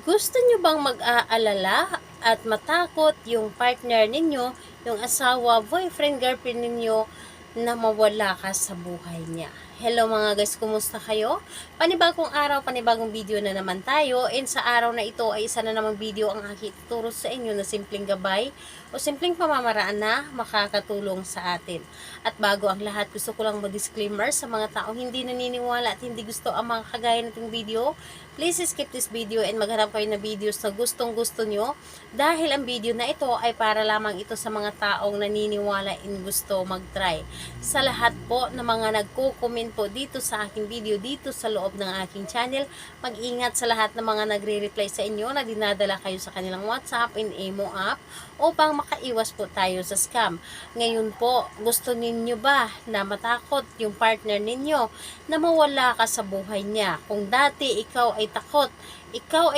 Gusto niyo bang mag-aalala at matakot yung partner ninyo, yung asawa, boyfriend, girlfriend ninyo na mawala ka sa buhay niya? Hello mga guys, kumusta kayo? Panibagong araw, panibagong video na naman tayo. And sa araw na ito ay isa na namang video ang aking ituturo sa inyo na simpleng gabay o simpleng pamamaraan na makakatulong sa atin. At bago ang lahat, gusto ko lang mo-disclaimer sa mga taong hindi naniniwala at hindi gusto ang mga kagaya nating video. Please skip this video and maghanap kayo na videos na gustong gusto nyo dahil ang video na ito ay para lamang ito sa mga taong naniniwala and gusto mag-try. Sa lahat po na mga nagko-comment po dito sa aking video dito sa loob ng aking channel, mag-ingat sa lahat ng mga nagre-reply sa inyo na dinadala kayo sa kanilang WhatsApp and Imo app upang makaiwas po tayo sa scam. Ngayon po, gusto ninyo ba na matakot yung partner ninyo na mawala ka sa buhay niya? Kung dati ikaw ay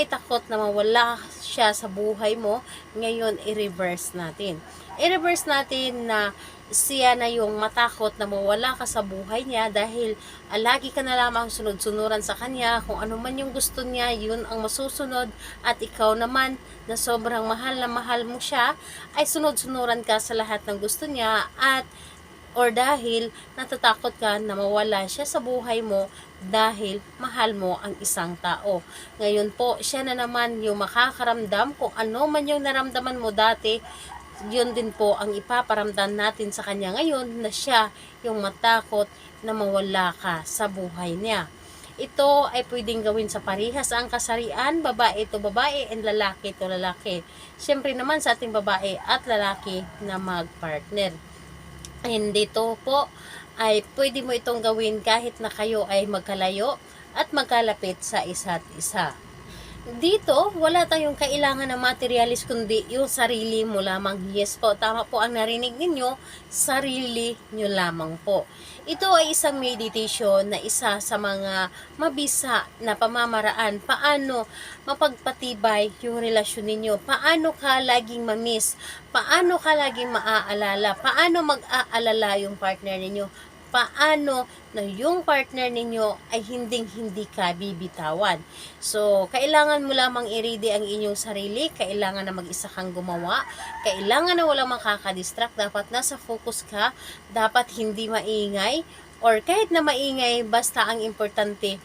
takot na mawala siya sa buhay mo, ngayon i-reverse natin. I-reverse natin na siya na yung matakot na mawala ka sa buhay niya dahil lagi ka na lamang sunod-sunuran sa kanya, kung ano man yung gusto niya, yun ang masusunod, at ikaw naman na sobrang mahal mo siya, ay sunod-sunuran ka sa lahat ng gusto niya or dahil natatakot ka na mawala siya sa buhay mo dahil mahal mo ang isang tao. Ngayon po, siya na naman yung makakaramdam kung ano man yung naramdaman mo dati, yun din po ang ipaparamdam natin sa kanya ngayon na siya yung matakot na mawala ka sa buhay niya. Ito ay pwedeng gawin sa parehas ang kasarian, babae to babae and lalaki to lalaki. Siyempre naman sa ating babae at lalaki na mag-partner. And dito po ay pwede mo itong gawin kahit na kayo ay magkalayo at magkalapit sa isa't isa. Dito, wala tayong kailangan na materialis kundi yung sarili mo lamang. Yes po, tama po ang narinig ninyo, sarili nyo lamang po. Ito ay isang meditation na isa sa mga mabisa na pamamaraan. Paano mapagpatibay yung relasyon ninyo? Paano ka laging mamiss? Paano ka laging maaalala? Paano mag-aalala yung partner ninyo? Paano na yung partner ninyo ay hindi ka bibitawan. So, kailangan mo lamang i-ready ang inyong sarili, kailangan na mag-isa kang gumawa, kailangan na walang makakadistract, dapat nasa focus ka, dapat hindi maingay, or kahit na maingay, basta ang importante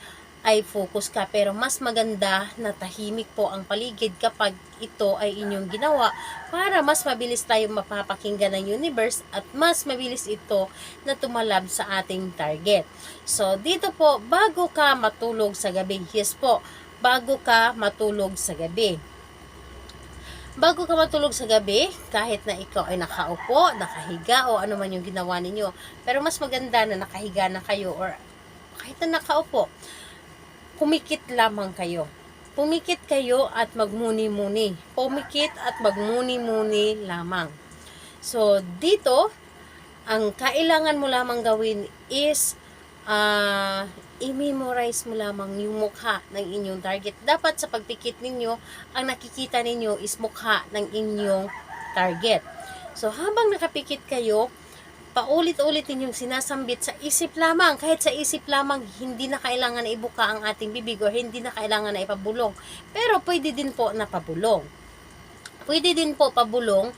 ay focus ka. Pero mas maganda na tahimik po ang paligid kapag ito ay inyong ginawa para mas mabilis tayong mapapakinggan ng universe at mas mabilis ito na tumalab sa ating target. So, dito po, bago ka matulog sa gabi, yes po, bago ka matulog sa gabi. Bago ka matulog sa gabi, kahit na ikaw ay nakaupo, nakahiga, o ano man yung ginawa ninyo, pero mas maganda na nakahiga na kayo or kahit na nakaupo, pumikit lamang kayo. Pumikit kayo at magmuni-muni. Pumikit at magmuni-muni lamang. So, dito, ang kailangan mo lamang gawin is i-memorize mo lamang yung mukha ng inyong target. Dapat sa pagpikit ninyo, ang nakikita ninyo is mukha ng inyong target. So, habang nakapikit kayo, paulit-ulit ninyong sinasambit sa isip lamang. Kahit sa isip lamang, hindi na kailangan na ibuka ang ating bibig o hindi na kailangan na ipabulong. Pero pwede din po na pabulong. Pwede din po pabulong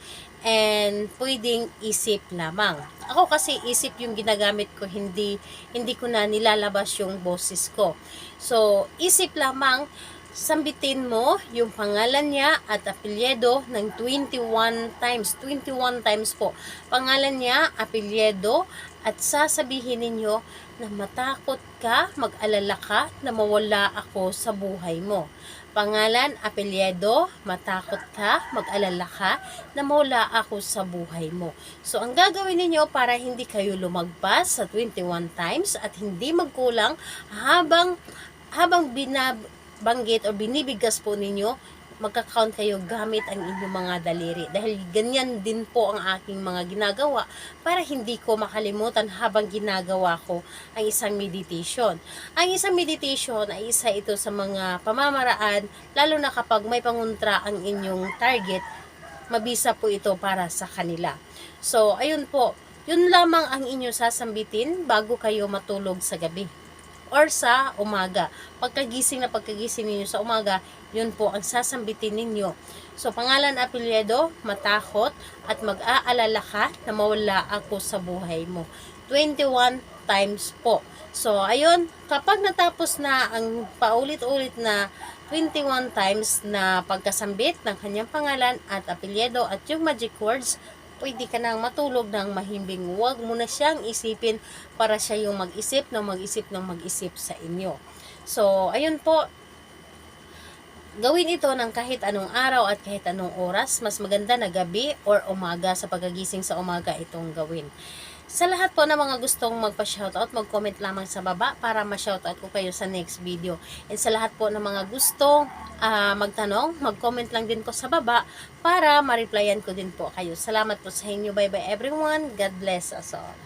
and pwedeng isip lamang. Ako kasi isip yung ginagamit ko, hindi ko na nilalabas yung boses ko. So, isip lamang, sambitin mo yung pangalan niya at apelyido ng 21 times. 21 times po. Pangalan niya, apelyido, at sasabihin ninyo na matakot ka, mag-alala ka na mawala ako sa buhay mo. Pangalan, apelyido, matakot ka, mag-alala ka na mawala ako sa buhay mo. So, ang gagawin ninyo para hindi kayo lumagpas sa 21 times at hindi magkulang habang banggit o binibigkas po ninyo, magka-count kayo gamit ang inyong mga daliri. Dahil ganyan din po ang aking mga ginagawa para hindi ko makalimutan habang ginagawa ko ang isang meditation. Ang isang meditation ay isa ito sa mga pamamaraan, lalo na kapag may pangontra ang inyong target, mabisa po ito para sa kanila. So, ayun po, yun lamang ang inyong sasambitin bago kayo matulog sa gabi. or sa umaga. Pagkagising ninyo sa umaga, yun po ang sasambitin ninyo. So, pangalan, apelyido, matakot, at mag-aalala ka na mawala ako sa buhay mo. 21 times po. So, ayun, kapag natapos na ang paulit-ulit na 21 times na pagkasambit ng kanyang pangalan at apelyido at yung magic words, pwede ka nang matulog ng mahimbing. Huwag mo na siyang isipin para siya yung mag-isip sa inyo. So, ayun po, gawin ito ng kahit anong araw at kahit anong oras. Mas maganda na gabi or umaga, sa pagkagising sa umaga itong gawin. Sa lahat po ng mga gustong magpa-shoutout, mag-comment lamang sa baba para ma-shoutout ko kayo sa next video. And sa lahat po ng mga gustong magtanong, mag-comment lang din po sa baba para ma-replyan ko din po kayo. Salamat po sa inyo. Bye bye everyone. God bless us all.